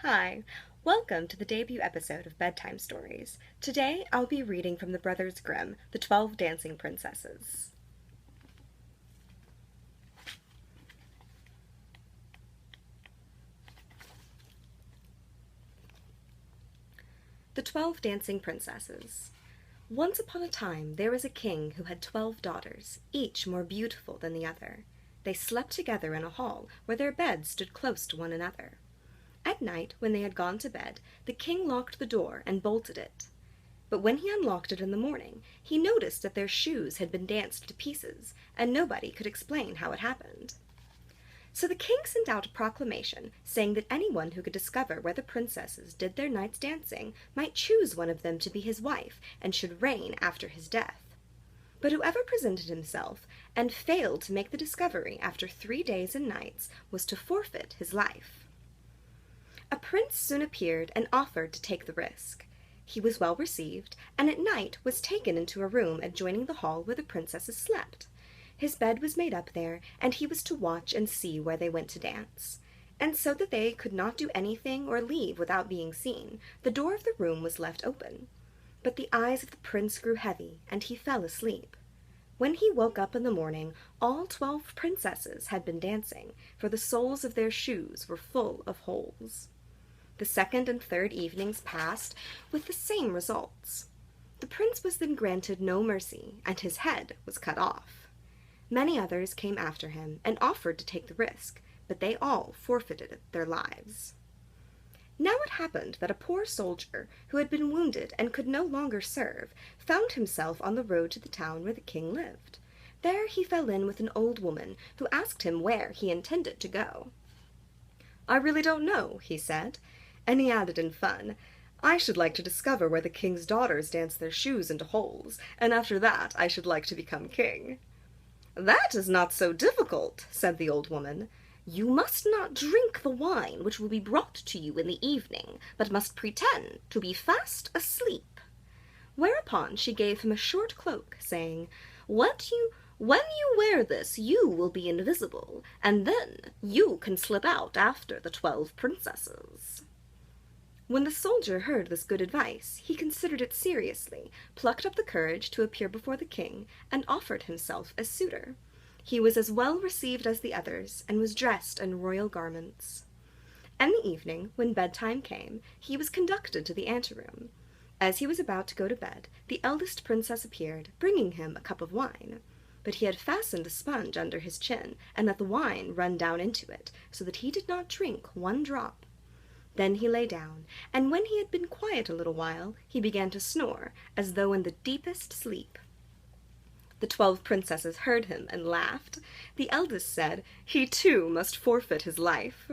Hi, welcome to the debut episode of Bedtime Stories. Today I'll be reading from the Brothers Grimm, The 12 Dancing Princesses. The 12 Dancing Princesses. Once upon a time there was a king who had 12 daughters, each more beautiful than the other. They slept together in a hall where their beds stood close to one another. At night, when they had gone to bed, the king locked the door and bolted it. But when he unlocked it in the morning, he noticed that their shoes had been danced to pieces, and nobody could explain how it happened. So the king sent out a proclamation saying that anyone who could discover where the princesses did their night's dancing might choose one of them to be his wife and should reign after his death. But whoever presented himself and failed to make the discovery after 3 days and nights was to forfeit his life. A prince soon appeared and offered to take the risk. He was well received, and at night was taken into a room adjoining the hall where the princesses slept. His bed was made up there, and he was to watch and see where they went to dance. And so that they could not do anything or leave without being seen, the door of the room was left open. But the eyes of the prince grew heavy, and he fell asleep. When he woke up in the morning, all 12 princesses had been dancing, for the soles of their shoes were full of holes. The second and third evenings passed with the same results. The prince was then granted no mercy, and his head was cut off. Many others came after him and offered to take the risk, but they all forfeited their lives. Now it happened that a poor soldier, who had been wounded and could no longer serve, found himself on the road to the town where the king lived. There he fell in with an old woman, who asked him where he intended to go. "I really don't know," he said. And he added in fun, "I should like to discover where the king's daughters dance their shoes into holes, and after that I should like to become king." "That is not so difficult," said the old woman. "You must not drink the wine which will be brought to you in the evening, but must pretend to be fast asleep." Whereupon she gave him a short cloak, saying, When you wear this, you will be invisible, and then you can slip out after the 12 princesses." When the soldier heard this good advice, he considered it seriously, plucked up the courage to appear before the king, and offered himself as suitor. He was as well received as the others, and was dressed in royal garments. In the evening, when bedtime came, he was conducted to the anteroom. As he was about to go to bed, the eldest princess appeared, bringing him a cup of wine. But he had fastened a sponge under his chin, and let the wine run down into it, so that he did not drink one drop. Then he lay down, and when he had been quiet a little while, he began to snore, as though in the deepest sleep. The 12 princesses heard him and laughed. The eldest said he too must forfeit his life.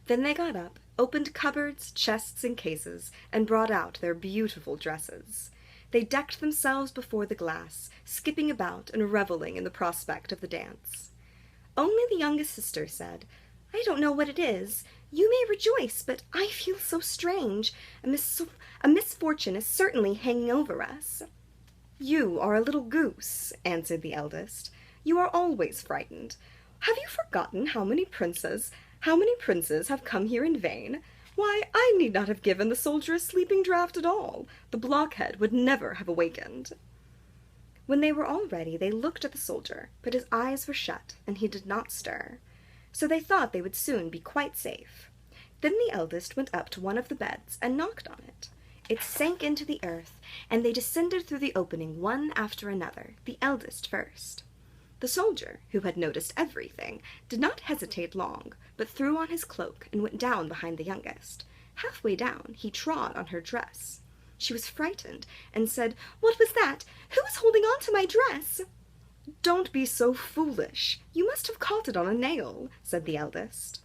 Then they got up, opened cupboards, chests, and cases, and brought out their beautiful dresses. They decked themselves before the glass, skipping about and reveling in the prospect of the dance. Only the youngest sister said, "I don't know what it is. You may rejoice, but I feel so strange. A misfortune is certainly hanging over us." "You are a little goose," answered the eldest. "You are always frightened. Have you forgotten how many princes have come here in vain? Why, I need not have given the soldier a sleeping draught at all. The blockhead would never have awakened." When they were all ready, they looked at the soldier, but his eyes were shut, and he did not stir. So they thought they would soon be quite safe. Then the eldest went up to one of the beds and knocked on it. It sank into the earth, and they descended through the opening one after another, the eldest first. The soldier, who had noticed everything, did not hesitate long, but threw on his cloak and went down behind the youngest. Halfway down, he trod on her dress. She was frightened, and said, "What was that? Who is holding on to my dress?" "Don't be so foolish. You must have caught it on a nail," said the eldest.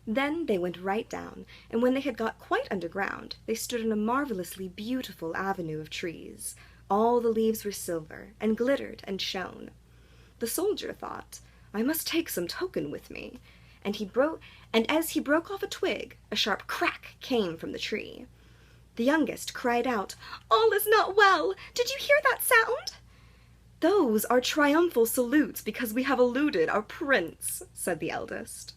Then they went right down, and when they had got quite underground, they stood in a marvelously beautiful avenue of trees. All the leaves were silver, and glittered and shone. The soldier thought, "I must take some token with me," and as he broke off a twig, a sharp crack came from the tree. The youngest cried out, "All is not well! Did you hear that sound?" "Those are triumphal salutes because we have eluded our prince," said the eldest.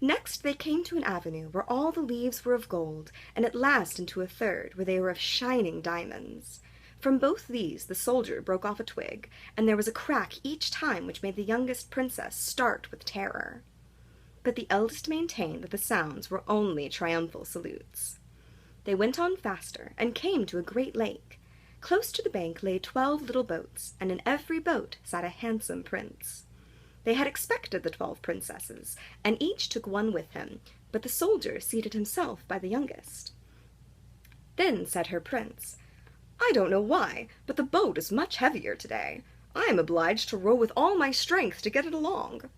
Next they came to an avenue where all the leaves were of gold, and at last into a third where they were of shining diamonds. From both these the soldier broke off a twig, and there was a crack each time which made the youngest princess start with terror. But the eldest maintained that the sounds were only triumphal salutes. They went on faster, and came to a great lake. Close to the bank lay 12 little boats, and in every boat sat a handsome prince. They had expected the 12 princesses, and each took one with him, but the soldier seated himself by the youngest. Then said her prince, "I don't know why, but the boat is much heavier today. I am obliged to row with all my strength to get it along."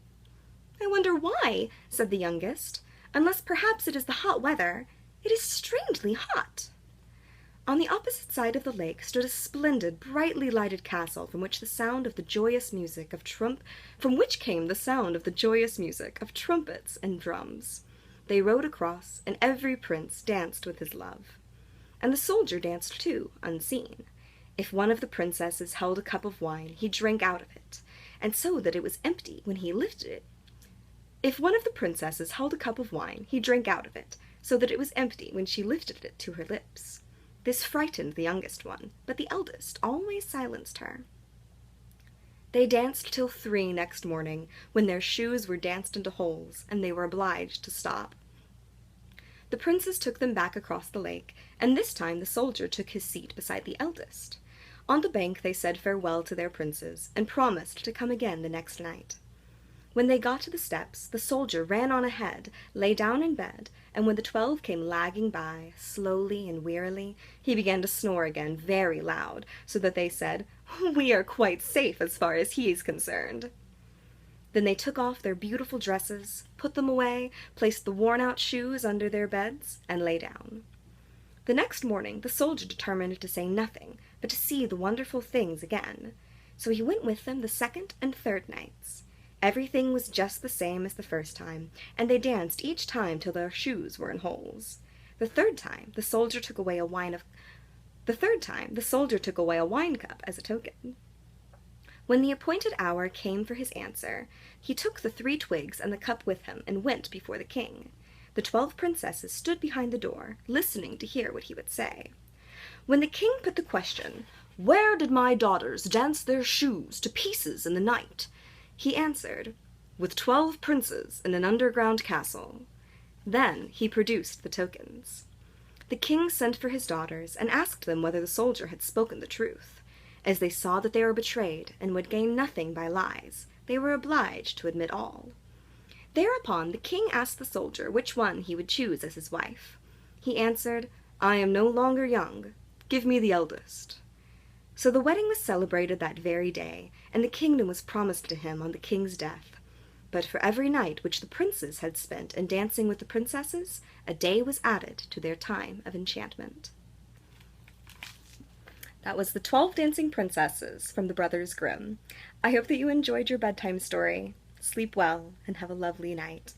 "I wonder why," said the youngest, "unless perhaps it is the hot weather. It is strangely hot." On the opposite side of the lake stood a splendid, brightly lighted castle from which came the sound of the joyous music of trumpets and drums. They rowed across, and every prince danced with his love. And the soldier danced too, unseen. If one of the princesses held a cup of wine, he drank out of it, and so that it was empty when he lifted it. If one of the princesses held a cup of wine, he drank out of it, so that it was empty when she lifted it to her lips. This frightened the youngest one, but the eldest always silenced her. They danced till 3 next morning, when their shoes were danced into holes, and they were obliged to stop. The princes took them back across the lake, and this time the soldier took his seat beside the eldest. On the bank they said farewell to their princes, and promised to come again the next night. When they got to the steps, the soldier ran on ahead, lay down in bed, and when the 12 came lagging by, slowly and wearily, he began to snore again very loud, so that they said, "We are quite safe as far as he is concerned." Then they took off their beautiful dresses, put them away, placed the worn-out shoes under their beds, and lay down. The next morning the soldier determined to say nothing, but to see the wonderful things again. So he went with them the 2nd and 3rd nights. Everything was just the same as the first time, and they danced each time till their shoes were in holes. The third time the soldier took away a wine cup as a token. When the appointed hour came for his answer, he took the 3 twigs and the cup with him and went before the king. The 12 princesses stood behind the door, listening to hear what he would say. When the king put the question, "Where did my daughters dance their shoes to pieces in the night?" he answered, "With 12 princes in an underground castle." Then he produced the tokens. The king sent for his daughters and asked them whether the soldier had spoken the truth. As they saw that they were betrayed and would gain nothing by lies, they were obliged to admit all. Thereupon the king asked the soldier which one he would choose as his wife. He answered, "I am no longer young. Give me the eldest." So the wedding was celebrated that very day, and the kingdom was promised to him on the king's death. But for every night which the princes had spent in dancing with the princesses, a day was added to their time of enchantment. That was the 12 Dancing Princesses from the Brothers Grimm. I hope that you enjoyed your bedtime story. Sleep well and have a lovely night.